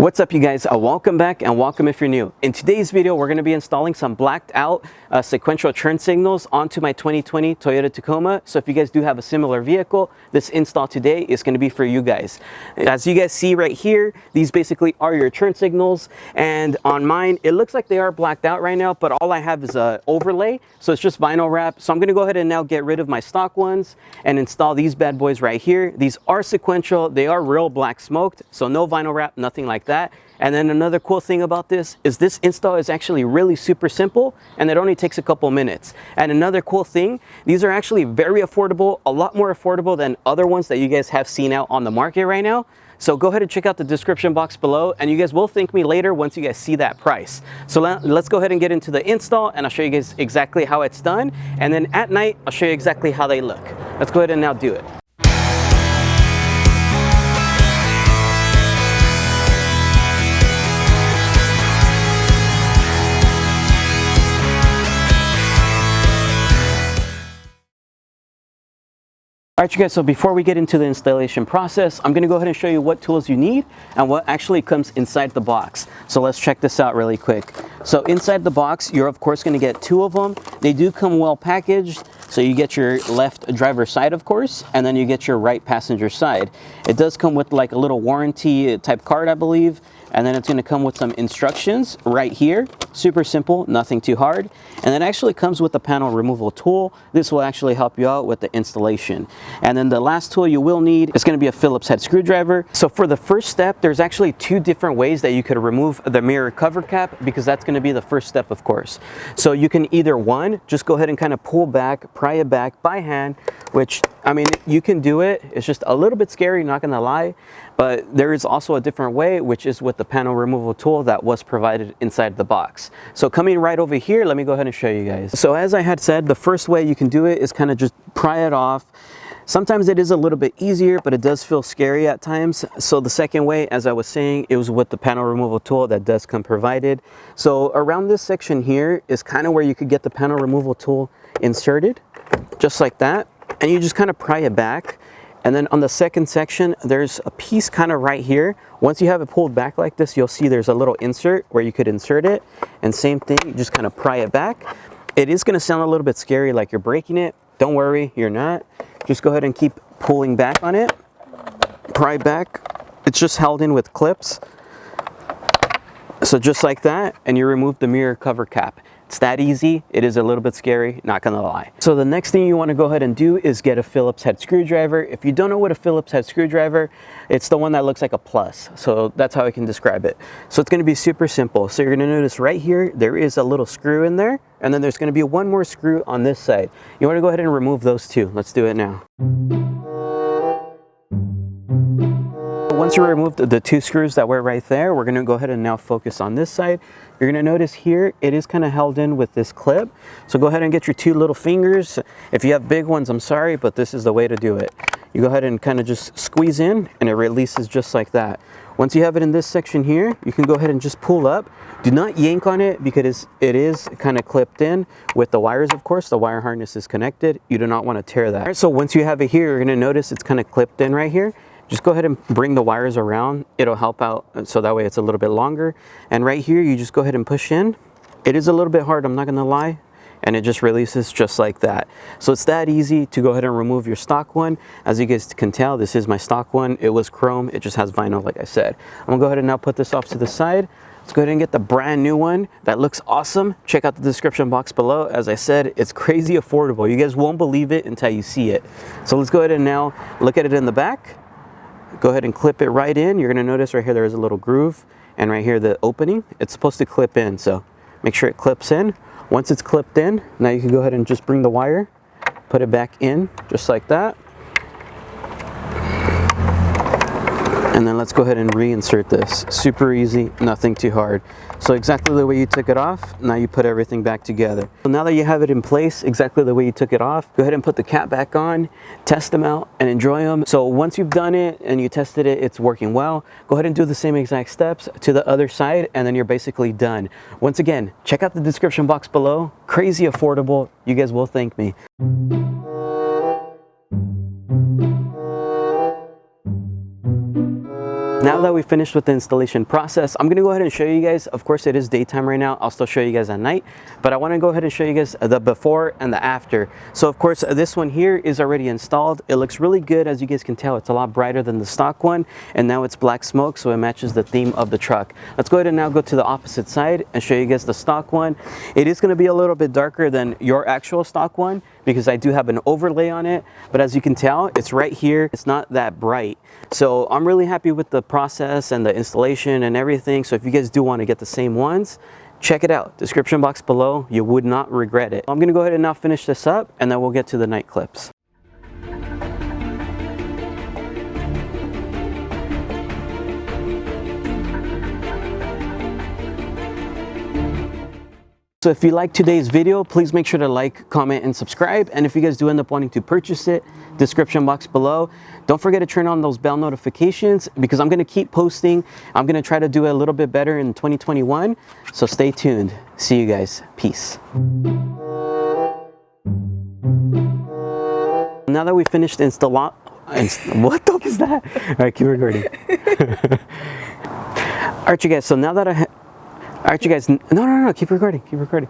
What's up you guys, welcome back and welcome if you're new. In today's video we're going to be installing some blacked out sequential turn signals onto my 2020 Toyota Tacoma. So if you guys do have a similar vehicle, this install today is going to be for you guys. As you guys see right here, these basically are your turn signals, and on mine it looks like they are blacked out right now, but all I have is a overlay, so it's just vinyl wrap. So I'm going to go ahead and now get rid of my stock ones and install these bad boys right here. These are sequential, they are real black smoked, so no vinyl wrap, nothing like that. And then another cool thing about this install is actually really super simple, and it only takes a couple minutes. And another cool thing, these are actually very affordable, a lot more affordable than other ones that you guys have seen out on the market right now. So go ahead and check out the description box below, and you guys will thank me later once you guys see that price. So let's go ahead and get into the install, and I'll show you guys exactly how it's done. And then at night, I'll show you exactly how they look. Let's go ahead and now do it. Alright you guys, so before we get into the installation process, I'm going to go ahead and show you what tools you need and what actually comes inside the box. So let's check this out really quick. So inside the box, you're of course going to get two of them. They do come well packaged. So you get your left driver side, of course, and then you get your right passenger side. It does come with like a little warranty type card, I believe. And then it's going to come with some instructions right here. Super simple, nothing too hard. And then it actually comes with a panel removal tool. This will actually help you out with the installation. And then the last tool you will need is going to be a Phillips head screwdriver. So for the first step, there's actually two different ways that you could remove the mirror cover cap, because that's going to be the first step, of course. So you can either one, just go ahead and kind of pull back, pry it back by hand, which, I mean, you can do it. It's just a little bit scary, not going to lie. But there is also a different way, which is with the panel removal tool that was provided inside the box. So coming right over here, let me go ahead and show you guys. So as I had said, the first way you can do it is kind of just pry it off. Sometimes it is a little bit easier, but it does feel scary at times. So the second way, as I was saying, it was with the panel removal tool that does come provided. So around this section here is kind of where you could get the panel removal tool inserted, just like that. And you just kind of pry it back. And then on the second section, there's a piece kind of right here. Once you have it pulled back like this, you'll see there's a little insert where you could insert it. And same thing, you just kind of pry it back. It is going to sound a little bit scary, like you're breaking it. Don't worry, you're not. Just go ahead and keep pulling back on it. Pry back. It's just held in with clips. So just like that, and you remove the mirror cover cap. It's that easy. It is a little bit scary, not gonna lie. So the next thing you want to go ahead and do is get a Phillips head screwdriver. If you don't know what a Phillips head screwdriver, it's the one that looks like a plus. So that's how I can describe it. So it's going to be super simple. So you're going to notice right here, there is a little screw in there, and then there's going to be one more screw on this side. You want to go ahead and remove those two. Let's do it now. Once you remove the two screws that were right there, we're going to go ahead and now focus on this side. You're going to notice here, it is kind of held in with this clip. So go ahead and get your two little fingers. If you have big ones, I'm sorry, but this is the way to do it. You go ahead and kind of just squeeze in, and it releases just like that. Once you have it in this section here, you can go ahead and just pull up. Do not yank on it, because it is kind of clipped in with the wires, of course. The wire harness is connected. You do not want to tear that. All right, so once you have it here, you're going to notice it's kind of clipped in right here. Just go ahead and bring the wires around. It'll help out, so that way it's a little bit longer. And right here, you just go ahead and push in. It is a little bit hard, I'm not gonna lie, and it just releases just like that. So it's that easy to go ahead and remove your stock one. As you guys can tell, this is my stock one. It was chrome, it just has vinyl, like I said. I'm gonna go ahead and now put this off to the side. Let's go ahead and get the brand new one that looks awesome. Check out the description box below. As I said, it's crazy affordable. You guys won't believe it until you see it. So let's go ahead and now look at it in the back. Go ahead and clip it right in. You're going to notice right here there is a little groove, and right here the opening, it's supposed to clip in, so make sure it clips in. Once it's clipped in, now you can go ahead and just bring the wire, put it back in just like that. And then let's go ahead and reinsert this. Super easy, nothing too hard. So exactly the way you took it off, now you put everything back together. So now that you have it in place exactly the way you took it off, go ahead and put the cap back on, test them out, and enjoy them. So once you've done it and you tested it, it's working well, go ahead and do the same exact steps to the other side, and then you're basically done. Once again, check out the description box below. Crazy affordable. You guys will thank me. Now that we finished with the installation process, I'm gonna go ahead and show you guys. Of course, it is daytime right now. I'll still show you guys at night, but I wanna go ahead and show you guys the before and the after. So of course, this one here is already installed. It looks really good. As you guys can tell, it's a lot brighter than the stock one, and now it's black smoke, so it matches the theme of the truck. Let's go ahead and now go to the opposite side and show you guys the stock one. It is gonna be a little bit darker than your actual stock one because I do have an overlay on it, but as you can tell, it's right here. It's not that bright. So I'm really happy with the process and the installation and everything. So if you guys do want to get the same ones, check it out. Description box below. You would not regret it. I'm going to go ahead and now finish this up, and then we'll get to the night clips. So if you like today's video, please make sure to like, comment, and subscribe. And if you guys do end up wanting to purchase it, description box below. Don't forget to turn on those bell notifications because I'm going to keep posting. I'm going to try to do it a little bit better in 2021. So stay tuned. See you guys. Peace. Now that we finished what the fuck is that? All right, keep recording. All right, you guys. So now that All right, you guys. No, keep recording. Keep recording.